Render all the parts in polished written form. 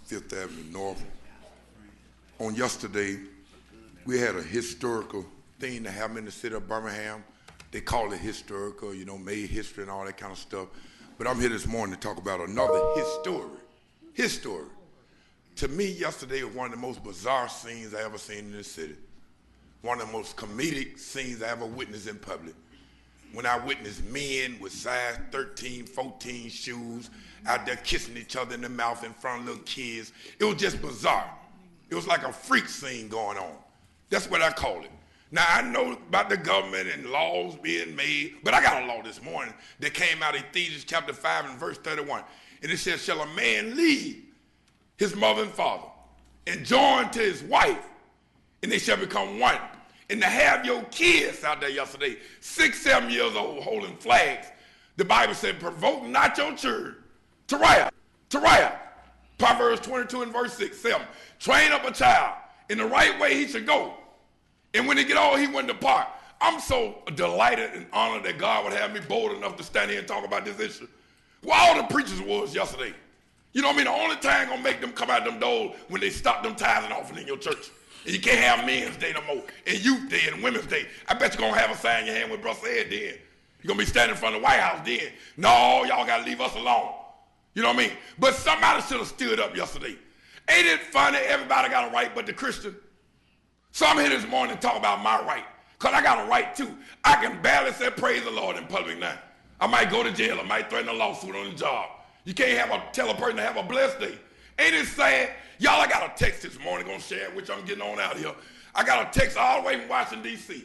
Fifth Avenue North. On yesterday, we had a historical thing to happen in the city of Birmingham. They call it historical, you know, made history and all that kind of stuff. But I'm here this morning to talk about another his story. To me, yesterday was one of the most bizarre scenes I ever seen in this city. One of the most comedic scenes I ever witnessed in public. When I witnessed men with size 13, 14 shoes out there kissing each other in the mouth in front of little kids. It was just bizarre. It was like a freak scene going on. That's what I call it. Now, I know about the government and laws being made, but I got a law this morning that came out of Ephesians chapter 5 and verse 31. And it says, shall a man leave his mother and father and join to his wife, and they shall become one. And to have your kids out there yesterday, 6, 7 years old, holding flags, the Bible said, provoke not your children to riot. Proverbs 22 and verse 6, 7. Train up a child in the right way he should go. And when he get old, he wouldn't depart. I'm so delighted and honored that God would have me bold enough to stand here and talk about this issue. Well, all the preachers was yesterday. You know what I mean? The only time gonna make them come out them doors when they stop them tithes and offering in your church. And you can't have Men's Day no more, and Youth Day, and Women's Day. I bet you're gonna have a sign in your hand with Brother Ed then. You're gonna be standing in front of the White House then. No, y'all gotta leave us alone. You know what I mean? But somebody should have stood up yesterday. Ain't it funny? Everybody got a right but the Christian. So I'm here this morning to talk about my right, because I got a right too. I can barely say praise the Lord in public now. I might go to jail. I might threaten a lawsuit on the job. You can't tell a person to have a blessed day. Ain't it sad? Y'all, I got a text this morning, gonna share it, which I'm getting on out here. I got a text all the way from Washington, D.C.,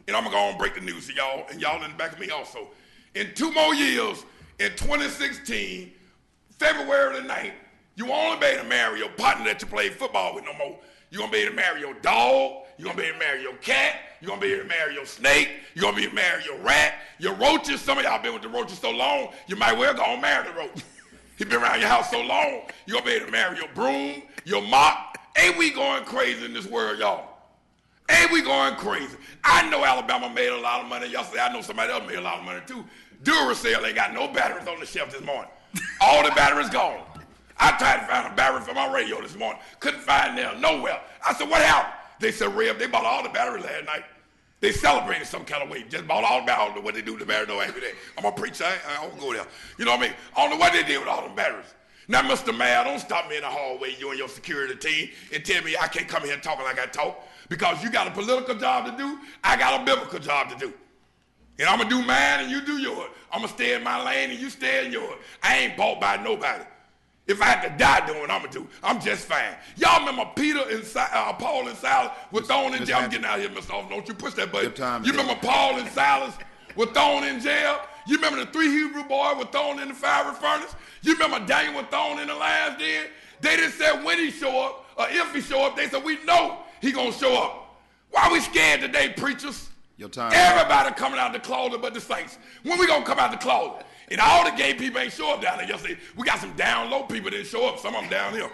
and I'm gonna go and break the news to y'all, and y'all in the back of me also. In 2 more years, in 2016, February the 9th, you won't only be able to marry your partner that you play football with no more. You're gonna be able to marry your dog, you're gonna be able to marry your cat, you're gonna be able to marry your snake, you're gonna be able to marry your rat, your roaches. Some of y'all been with the roaches so long, you might well go and marry the roach. He been around your house so long, you're gonna be able to marry your broom, your mop. Ain't we going crazy in this world, y'all? Ain't we going crazy? I know Alabama made a lot of money yesterday. I know somebody else made a lot of money too. Duracell ain't got no batteries on the shelf this morning. All the batteries gone. I tried to find a battery for my radio this morning. Couldn't find them nowhere. I said, what happened? They said, Rev, they bought all the batteries last night. They celebrated some kind of way. Just bought all the batteries. I don't know what they do to the batteries. No, after that. I'm a preacher. I don't go there. You know what I mean? I don't know what they did with all the batteries. Now, Mr. Mayor, don't stop me in the hallway, you and your security team, and tell me I can't come here talking like I talk, because you got a political job to do, I got a biblical job to do. And I'm going to do mine and you do yours. I'm going to stay in my lane and you stay in yours. I ain't bought by nobody. If I had to die doing what I'm going to do, I'm just fine. Y'all remember Peter and Paul and Silas were thrown in jail? I'm getting out of here, Mr. Officer. Don't you push that button. You remember Paul and Silas were thrown in jail? You remember the 3 Hebrew boys were thrown in the fiery furnace? You remember Daniel was thrown in the lion's den? They didn't say when he show up or if he show up. They said we know he going to show up. Why we scared today, preachers? Your time. Everybody coming out the closet but the saints. When we going to come out the closet? And all the gay people ain't show up down there yesterday. We got some down low people that didn't show up. Some of them down here.